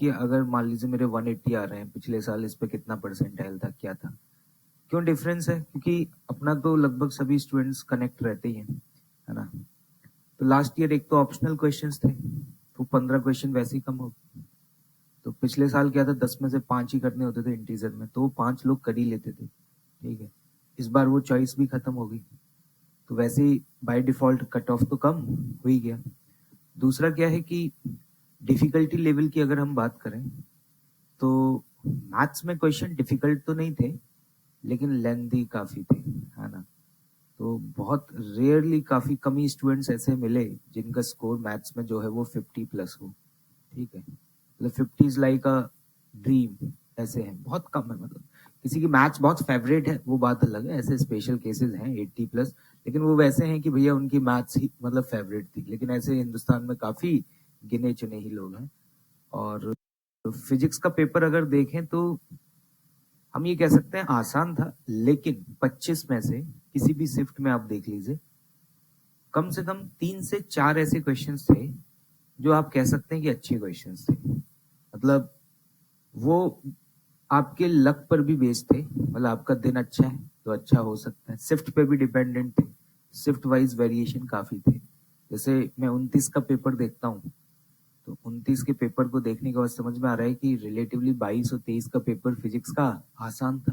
कि अगर मान लीजिए मेरे 180 आ रहे हैं, पिछले साल इस पे कितना परसेंटाइल था, क्या था, क्यों डिफरेंस है? क्योंकि अपना तो लगभग सभी स्टूडेंट्स कनेक्ट रहते ही हैं, है ना। तो लास्ट ईयर एक तो ऑप्शनल क्वेश्चंस थे, तो 15 क्वेश्चन वैसे ही कम हो गए। तो पिछले साल क्या था, 10 में से 5 ही करने होते थे इंटीजर में, तो 5 लोग कर ही लेते थे, ठीक है। इस बार वो चॉइस भी खत्म हो गई, तो वैसे ही बाय डिफॉल्ट कट ऑफ तो कम हो ही गया। दूसरा क्या है कि डिफिकल्टी लेवल की अगर हम बात करें तो मैथ्स में क्वेश्चन डिफिकल्ट तो नहीं थे, लेकिन लेंथी काफी थे, है ना। तो बहुत रेयरली, काफी कम ही स्टूडेंट्स ऐसे मिले जिनका स्कोर मैथ्स में जो है वो 50 प्लस हो, ठीक है। मतलब 50 इज लाइक अ ड्रीम, ऐसे हैं, बहुत कम है। मतलब किसी की मैथ्स बहुत फेवरेट है वो बात अलग है, ऐसे स्पेशल केसेस हैं 80 प्लस, लेकिन वो वैसे हैं कि भैया उनकी मैथ्स ही मतलब फेवरेट थी। लेकिन ऐसे हिंदुस्तान में काफी गिने चुने ही लोग हैं। और फिजिक्स का पेपर अगर देखें तो हम ये कह सकते हैं आसान था, लेकिन 25 में से किसी भी शिफ्ट में आप देख लीजिए, कम से कम 3 से 4 ऐसे क्वेश्चंस थे जो आप कह सकते हैं कि अच्छे क्वेश्चंस थे। मतलब वो आपके लक पर भी बेस्ड थे, मतलब आपका दिन अच्छा है तो अच्छा हो सकता है। शिफ्ट पे भी डिपेंडेंट थे, शिफ्ट वाइज वेरिएशन काफी थे। जैसे मैं 29 का पेपर देखता हूँ, तो 29 के पेपर को देखने के बाद समझ में आ रहा है कि रिलेटिवली 22 और 23 का पेपर फिजिक्स का आसान था,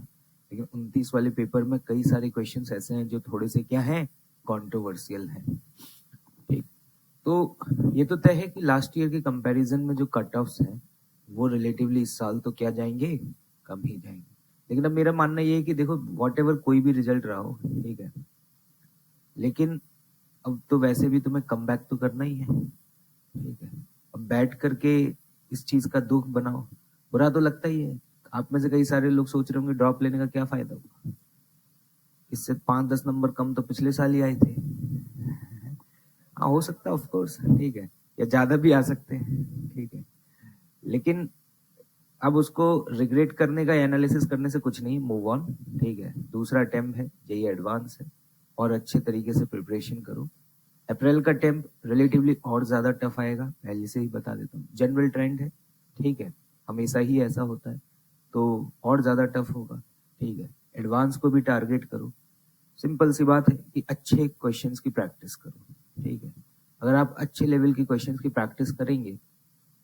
लेकिन 29 वाले पेपर में कई सारे क्वेश्चंस ऐसे हैं जो थोड़े से क्या हैं, कंट्रोवर्शियल हैं, ठीक। तो ये तो तय है कि लास्ट ईयर के कंपैरिजन में जो कट ऑफ्स हैं वो रिलेटिवली इस साल तो क्या जाएंगे, कम ही जाएंगे। लेकिन अब मेरा मानना ये है कि देखो वॉट एवर कोई भी रिजल्ट रहा हो, ठीक है, लेकिन अब तो वैसे भी तुम्हें कम बैक तो करना ही है, ठीक है। अब बैठ करके इस चीज का दुख बनाओ, बुरा तो लगता ही है। आप में से कई सारे लोग सोच रहे होंगे ड्रॉप लेने का क्या फायदा होगा, इससे 5-10 नंबर कम तो पिछले साल ही आए थे। हाँ हो सकता है, ऑफ कोर्स, ठीक है, या ज्यादा भी आ सकते हैं, ठीक है। लेकिन अब उसको रिग्रेट करने का, एनालिसिस करने से कुछ नहीं, मूव ऑन, ठीक है। दूसरा अटेम्प्ट है, जेई एडवांस है, और अच्छे तरीके से प्रिपरेशन करो। अप्रैल का अटेम्प्ट रिलेटिवली और ज्यादा टफ आएगा, पहले से ही बता देता हूँ, जनरल ट्रेंड है, ठीक है, हमेशा ही ऐसा होता है, तो और ज्यादा टफ होगा, ठीक है। एडवांस को भी टारगेट करो। सिंपल सी बात है कि अच्छे क्वेश्चंस की प्रैक्टिस करो, ठीक है। अगर आप अच्छे लेवल की क्वेश्चंस की प्रैक्टिस करेंगे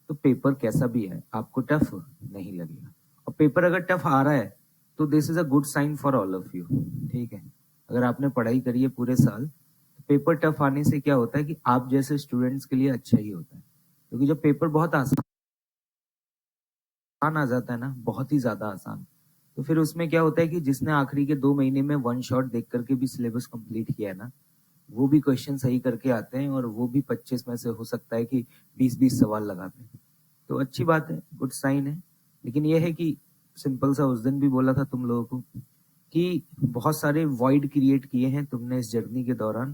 तो पेपर कैसा भी है आपको टफ नहीं लगेगा। और पेपर अगर टफ आ रहा है तो this is a good sign for all of you, ठीक है। अगर आपने पढ़ाई करी है पूरे साल, तो पेपर टफ आने से क्या होता है कि आप जैसे स्टूडेंट्स के लिए अच्छा ही होता है, क्योंकि जब पेपर बहुत आसान आ जाता है ना, बहुत ही ज्यादा आसान, तो फिर उसमें क्या होता है कि जिसने आखिरी के 2 महीने में वन शॉट देख करके भी सिलेबस कंप्लीट किया है ना, वो भी क्वेश्चन सही करके आते हैं, और वो भी 25 में से हो सकता है कि 20-20 सवाल लगाते हैं। तो अच्छी बात है, गुड साइन है। लेकिन यह है कि सिंपल सा उस दिन भी बोला था तुम लोगों को कि बहुत सारे वॉइड क्रिएट किए हैं तुमने इस जर्नी के दौरान,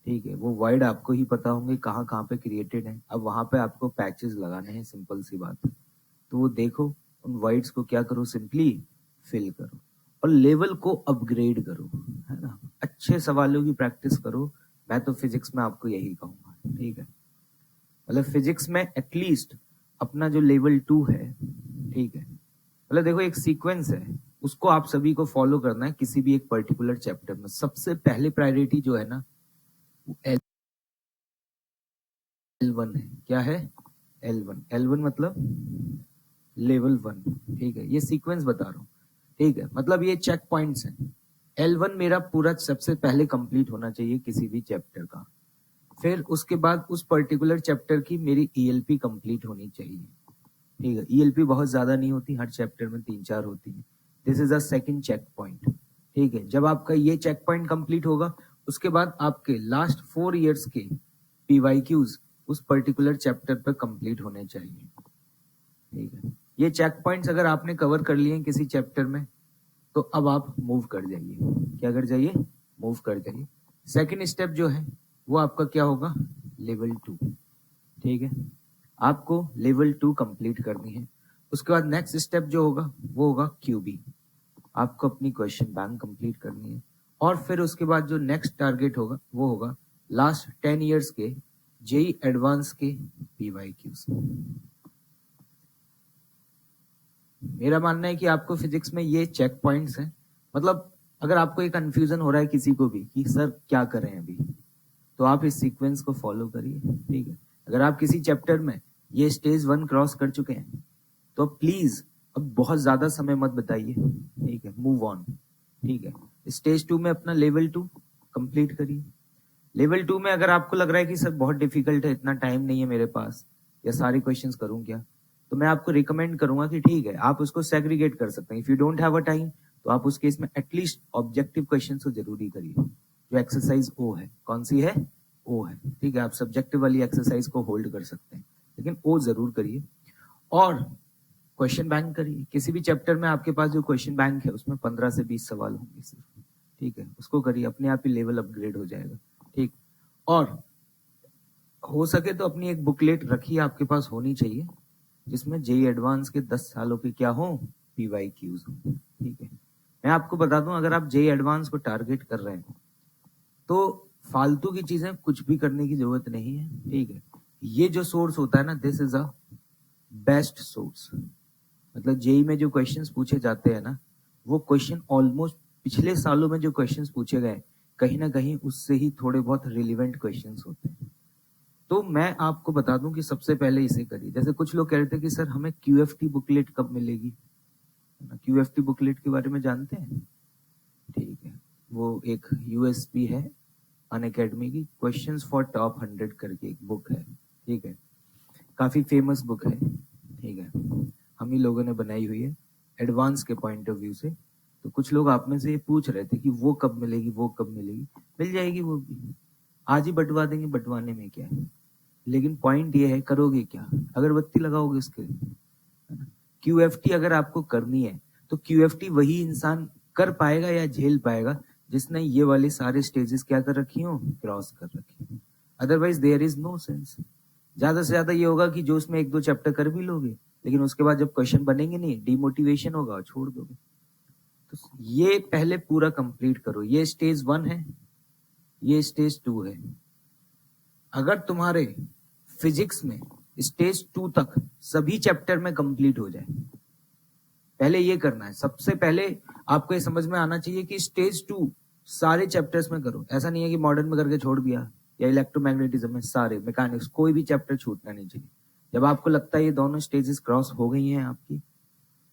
ठीक है। वो वॉइड आपको ही पता होंगे कहाँ कहाँ पे क्रिएटेड है, अब वहां पे आपको पैचेस लगाने हैं, सिंपल सी बात है। तो वो देखो, उन वॉइड्स को क्या करो, सिंपली फिल करो और लेवल को अपग्रेड करो, है ना। अच्छे सवालों की प्रैक्टिस करो, मैं तो फिजिक्स में आपको यही कहूंगा, ठीक है। मतलब फिजिक्स में एटलीस्ट अपना जो लेवल 2 है, ठीक है, मतलब देखो एक सीक्वेंस है, उसको आप सभी को फॉलो करना है किसी भी एक पर्टिकुलर चैप्टर में। सबसे पहले प्रायोरिटी जो है ना, L1 है। क्या है? L1। L1 मतलब लेवल 1, ठीक है, ये सीक्वेंस बता रहा हूँ, ठीक है। मतलब ये चेक पॉइंट्स हैं। L1 मेरा पूरा सबसे पहले कंप्लीट होना चाहिए किसी भी चैप्टर का, फिर उसके बाद उस पर्टिकुलर चैप्टर की मेरी ईएलपी कंप्लीट होनी चाहिए, ठीक है। ईएलपी बहुत ज्यादा नहीं होती, हर चैप्टर में 3-4 होती है। This is a second check point, ठीक है। जब आपका ये चेक पॉइंट कंप्लीट होगा, उसके बाद आपके लास्ट 4 इयर्स के पीवाईक्यूज उस पर्टिकुलर चैप्टर पर कंप्लीट होने चाहिए, ठीक है। ये चेक पॉइंट्स अगर आपने कवर कर लिए हैं किसी चैप्टर में, तो अब आप मूव कर जाइए। क्या कर जाइए? मूव कर जाइए। सेकंड स्टेप जो है वो आपका क्या होगा? लेवल 2, ठीक है। आपको लेवल 2 कंप्लीट करनी है। उसके बाद नेक्स्ट स्टेप जो होगा वो होगा क्यूबी, आपको अपनी क्वेश्चन बैंक कंप्लीट करनी है। और फिर उसके बाद जो नेक्स्ट टारगेट होगा वो होगा लास्ट 10 इयर्स के जेई एडवांस के पीवाईक्यूज। मेरा मानना है कि आपको फिजिक्स में ये चेक पॉइंट्स हैं, मतलब अगर आपको एक कंफ्यूजन हो रहा है किसी को भी कि सर क्या करें अभी, तो आप इस सीक्वेंस को फॉलो करिए, ठीक है। अगर आप किसी चैप्टर में ये स्टेज 1 क्रॉस कर चुके हैं तो प्लीज अब बहुत ज्यादा समय मत बताइए, ठीक है, मूव ऑन, ठीक है। स्टेज 2 में अपना लेवल 2 कंप्लीट करिए। लेवल 2 में अगर आपको लग रहा है कि सर बहुत डिफिकल्ट है, इतना टाइम नहीं है मेरे पास, या सारे क्वेश्चंस करूं क्या, तो मैं आपको रिकमेंड करूंगा कि ठीक है आप उसको सेग्रीगेट कर सकते हैं। If you don't have a time तो आप उस केस में एटलीस्ट ऑब्जेक्टिव क्वेश्चन को जरूरी करिए, जो एक्सरसाइज ओ है। कौन सी है? ओ है, ठीक है। आप सब्जेक्टिव वाली एक्सरसाइज को होल्ड कर सकते हैं, लेकिन ओ जरूर करिए। और क्वेश्चन बैंक करिए। किसी भी चैप्टर में आपके पास जो क्वेश्चन बैंक है उसमें 15 से 20 सवाल होंगे सिर्फ, ठीक है। उसको करिए, अपने आप ही लेवल अपग्रेड हो जाएगा, ठीक। और हो सके तो अपनी एक बुकलेट रखिए, आपके पास होनी चाहिए, जिसमें जेई एडवांस के 10 सालों के क्या हो, पीवाईक्यूज हो, ठीक है। मैं आपको बता दूं, अगर आप जेई एडवांस को टारगेट कर रहे हैं तो फालतू की चीजें कुछ भी करने की जरूरत नहीं है, ठीक है। ये जो सोर्स होता है ना, this is a best source. मतलब जेई में जो क्वेश्चंस पूछे जाते हैं ना, वो क्वेश्चन ऑलमोस्ट पिछले सालों में जो क्वेश्चंस पूछे गए कहीं ना कहीं उससे ही थोड़े बहुत रिलेवेंट क्वेश्चंस होते हैं। तो मैं आपको बता दूं कि सबसे पहले इसे करिए। जैसे कुछ लोग कह रहे थे कि सर हमें क्यूएफटी बुकलेट कब मिलेगी, क्यूएफटी बुकलेट के बारे में जानते हैं? ठीक है, वो एक यूएसपी है अनअकैडमी की, क्वेश्चंस फॉर टॉप 100 करके एक बुक है, ठीक है। काफी फेमस बुक है, ठीक है। हम ही लोगों ने बनाई हुई है एडवांस के पॉइंट ऑफ व्यू से। तो कुछ लोग आप में से ये पूछ रहे थे कि वो कब मिलेगी, वो कब मिलेगी। मिल जाएगी वो भी, आज ही बंटवा देंगे, बंटवाने में क्या है। लेकिन पॉइंट ये है, करोगे क्या? अगरबत्ती लगाओगे उसके, है ना। क्यूएफटी अगर आपको करनी है तो क्यूएफटी वही इंसान कर पाएगा या झेल पाएगा जिसने ये वाले सारे स्टेजेस क्या कर रखी हो, क्रॉस कर रखी हो। Otherwise there is no sense. ज्यादा से ज्यादा ये होगा कि जो उसमें 1-2 चैप्टर कर भी लोगे, लेकिन उसके बाद जब क्वेश्चन बनेंगे नहीं, डिमोटिवेशन होगा और छोड़ दोगे। तो ये पहले पूरा कंप्लीट करो। ये स्टेज 1 है, ये स्टेज 2 है। अगर तुम्हारे फिजिक्स में स्टेज 2 तक सभी चैप्टर में कंप्लीट हो जाए, पहले ये करना है। सबसे पहले आपको ये समझ में आना चाहिए कि स्टेज 2 सारे चैप्टर्स में करो। ऐसा नहीं है कि मॉडर्न में करके छोड़ दिया, या इलेक्ट्रोमैग्नेटिज्म में, सारे मैकेनिक्स, कोई भी चैप्टर छूटना नहीं चाहिए। जब आपको लगता है ये दोनों स्टेजेस क्रॉस हो गई हैं आपकी,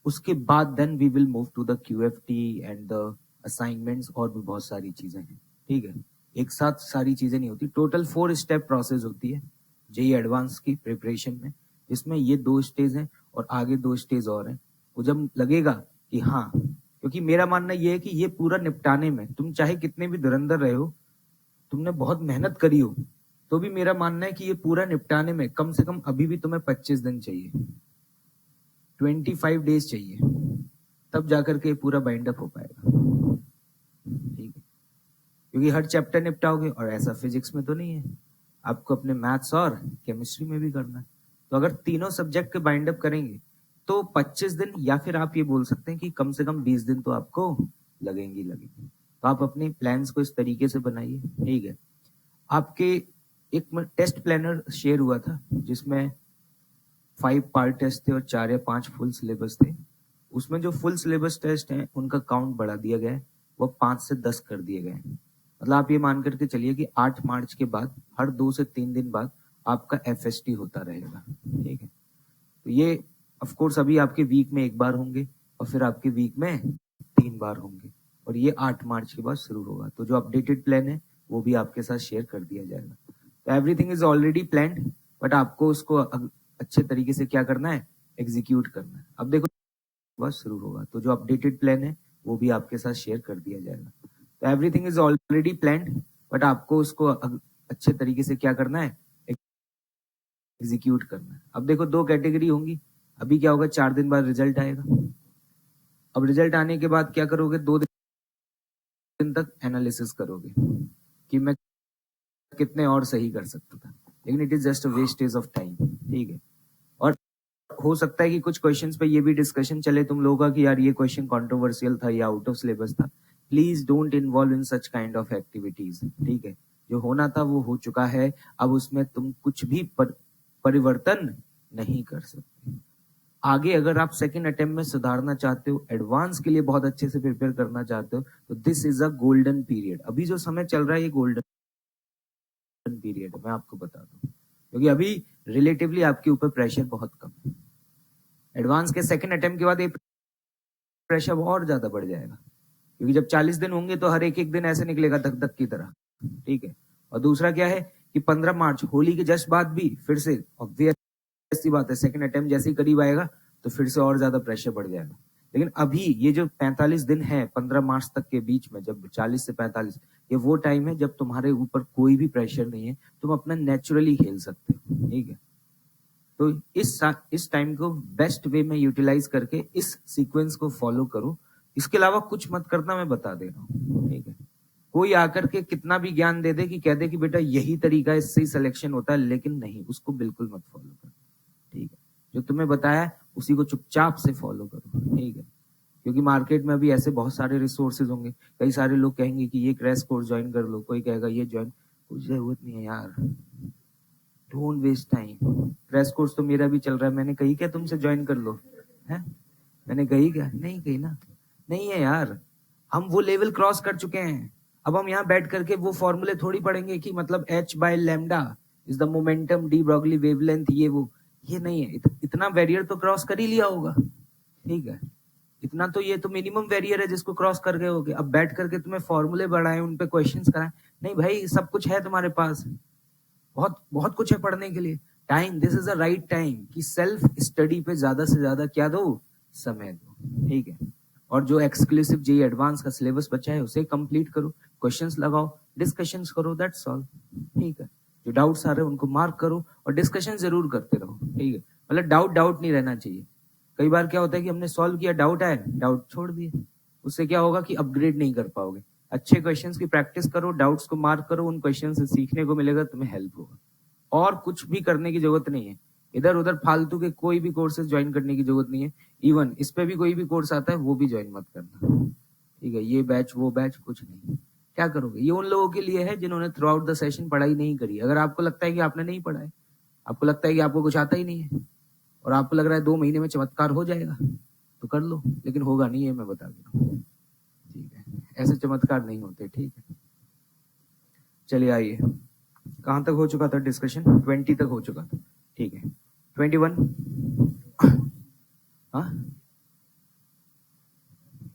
उसके बाद then we will move to the QFT and the assignments, और भी बहुत सारी चीजें हैं, ठीक है। एक साथ सारी चीजें नहीं होती, टोटल 4 स्टेप प्रोसेस होती है जेई एडवांस की प्रिपरेशन में, जिसमें ये 2 स्टेज हैं और आगे 2 स्टेज और हैं। वो जब लगेगा कि हाँ, क्योंकि मेरा मानना ये है कि ये पूरा निपटाने में तुम चाहे कितने भी धुरंधर रहे हो, तुमने बहुत मेहनत करी हो, तो भी मेरा मानना है कि ये पूरा निपटाने में कम से कम अभी भी तुम्हें 25 दिन चाहिए, 25 डेज चाहिए, तब जाकर के पूरा बाइंड अप हो पाएगा, ठीक है। क्योंकि हर चैप्टर निपटाओगे, और ऐसा फिजिक्स में तो नहीं है, आपको अपने मैथ्स और केमिस्ट्री में भी करना है। तो अगर तीनों सब्जेक्ट के बाइंड अप करेंगे तो 25 दिन, या फिर आप ये बोल सकते हैं कि कम से कम 20 दिन तो आपको लगेंगे। तो आप अपने प्लान्स को इस तरीके से बनाइए, ठीक है। आपके एक टेस्ट प्लानर शेयर हुआ था जिसमें 5 पार्ट टेस्ट थे और 4 या 5 फुल सिलेबस थे। उसमें जो फुल सिलेबस टेस्ट हैं उनका काउंट बढ़ा दिया गया है, वो 5 से 10 कर दिए गए हैं। मतलब आप ये मान करके चलिए कि 8 मार्च के बाद हर 2 से 3 दिन बाद आपका एफएसटी होता रहेगा, ठीक है। तो ये ऑफ कोर्स अभी आपके वीक में 1 बार होंगे, और फिर आपके वीक में 3 बार होंगे, और ये 8 मार्च के बाद शुरू होगा। तो जो अपडेटेड प्लान है वो भी आपके साथ शेयर कर दिया जाएगा। तो everything is already planned, but आपको उसको अच्छे तरीके से क्या करना है, एग्जीक्यूट करना है। अब देखो बस शुरू होगा, तो जो अपडेटेड प्लान है वो भी आपके साथ शेयर कर दिया जाएगा। तो everything is already planned, but आपको उसको अच्छे तरीके से क्या करना है, एग्जीक्यूट करना है। अब देखो 2 कैटेगरी होंगी। अभी क्या होगा, 4 दिन बाद रिजल्ट आएगा। अब रिजल्ट आने के बाद क्या करोगे, 2 दिन तक एनालिसिस करोगे कि मैं कितने और सही कर सकता था, लेकिन it is just a wastage of time, ठीक है। और हो सकता है कि कुछ क्वेश्चंस पे ये भी डिस्कशन चले तुम लोगों का कि यार ये क्वेश्चन कंट्रोवर्शियल था या आउट ऑफ सिलेबस था। Please don't involve in such kind of activities, ठीक है। जो होना था वो हो चुका है, अब उसमें तुम कुछ भी परिवर्तन नहीं कर सकते। आगे अगर आप सेकंड अटेम्प्ट में सुधारना चाहते हो, एडवांस के लिए बहुत अच्छे से प्रिपेयर करना चाहते हो, तो this is a golden period. अभी जो समय चल रहा है ये गोल्डन पीरियड है, मैं आपको बता दूं, क्योंकि अभी रिलेटिवली आपके ऊपर प्रेशर बहुत कम है। एडवांस के सेकंड अटेम्प्ट के बाद ये प्रेशर और ज्यादा बढ़ जाएगा, क्योंकि जब 40 दिन होंगे तो हर एक एक दिन ऐसे निकलेगा धक धक की तरह, ठीक है। और दूसरा क्या है कि 15 मार्च होली के जस्ट बाद भी फिर से ऑब्वियस सी बात है, सेकंड अटेम्प्ट जैसे ही करीब आएगा तो फिर से और ज्यादा प्रेशर बढ़ जाएगा। लेकिन अभी ये जो 45 दिन है 15 मार्च तक के बीच में, जब 40 से 45, ये वो टाइम है जब तुम्हारे ऊपर कोई भी प्रेशर नहीं है, तुम अपना नेचुरली खेल सकते हो, ठीक है। तो इस टाइम को बेस्ट वे में यूटिलाइज करके इस सीक्वेंस को फॉलो करो। इसके अलावा कुछ मत करना, मैं बता दे रहा हूँ, ठीक है। कोई आकर के कितना भी ज्ञान दे दे कि कह दे कि बेटा यही तरीका इससे ही सिलेक्शन होता है, लेकिन नहीं, उसको बिल्कुल मत फॉलो करो, ठीक है। जो तुम्हें बताया उसी को चुपचाप से फॉलो करो, ठीक है। क्योंकि मार्केट में अभी ऐसे बहुत सारे रिसोर्सेज होंगे, कई सारे लोग कहेंगे कि ये क्रैश कोर्स ज्वाइन कर लो, कोई कहेगा ये ज्वाइन, कुछ जरूरत नहीं है यार, don't waste time. Crash course तो मेरा भी चल रहा है, मैंने कही क्या तुमसे ज्वाइन कर लो, है? मैंने कही क्या? नहीं कही ना। नहीं है यार, हम वो लेवल क्रॉस कर चुके हैं। अब हम यहाँ बैठ करके वो फॉर्मूले थोड़ी पढ़ेंगे कि मतलब h by lambda is the momentum, de Broglie wavelength, ये नहीं है। इतना बैरियर तो क्रॉस कर ही लिया होगा, ठीक है। इतना तो, ये तो मिनिमम बैरियर है जिसको क्रॉस कर गए होगे। अब बैठ करके तुम्हें फॉर्मूले बढ़ाए, उन पे क्वेश्चंस कराए, नहीं भाई, सब कुछ है तुम्हारे पास, बहुत बहुत कुछ है पढ़ने के लिए। Time, this is the right time कि सेल्फ स्टडी पे ज्यादा से ज्यादा क्या दो, समय दो, ठीक है। और जो एक्सक्लूसिव जेई एडवांस का सिलेबस बचा है उसे कंप्लीट करो, क्वेश्चंस लगाओ, डिस्कशंस करो, दैट्स ऑल, ठीक है। जो डाउट्स आ रहे हैं उनको मार्क करो और डिस्कशन जरूर करते रहो, ठीक है। मतलब डाउट नहीं रहना चाहिए। कई बार क्या होता है कि हमने सॉल्व किया, डाउट आया, डाउट छोड़ दिए, उससे क्या होगा कि अपग्रेड नहीं कर पाओगे। अच्छे क्वेश्चंस की प्रैक्टिस करो, डाउट्स को मार्क करो, उन क्वेश्चन से सीखने को मिलेगा, तुम्हें हेल्प होगा। और कुछ भी करने की जरूरत नहीं है, इधर उधर फालतू के कोई भी कोर्सेज ज्वाइन करने की जरूरत नहीं है। इवन इस पे भी कोई भी कोर्स आता है वो भी ज्वाइन मत करना, ठीक है। ये बैच वो बैच कुछ नहीं, क्या करोगे? ये उन लोगों के लिए है जिन्होंने थ्रू आउट द सेशन पढ़ाई नहीं करी। अगर आपको लगता है कि आपने नहीं पढ़ा है, आपको लगता है कि आपको कुछ आता ही नहीं है, और आपको लग रहा है 2 महीने में चमत्कार हो जाएगा, तो कर लो, लेकिन होगा नहीं, है मैं बता दे रहा हूँ, ठीक है। ऐसे चमत्कार नहीं होते, ठीक है। चलिए आइए, कहां तक हो चुका था डिस्कशन? 20 तक हो चुका था, ठीक है। 21, हाँ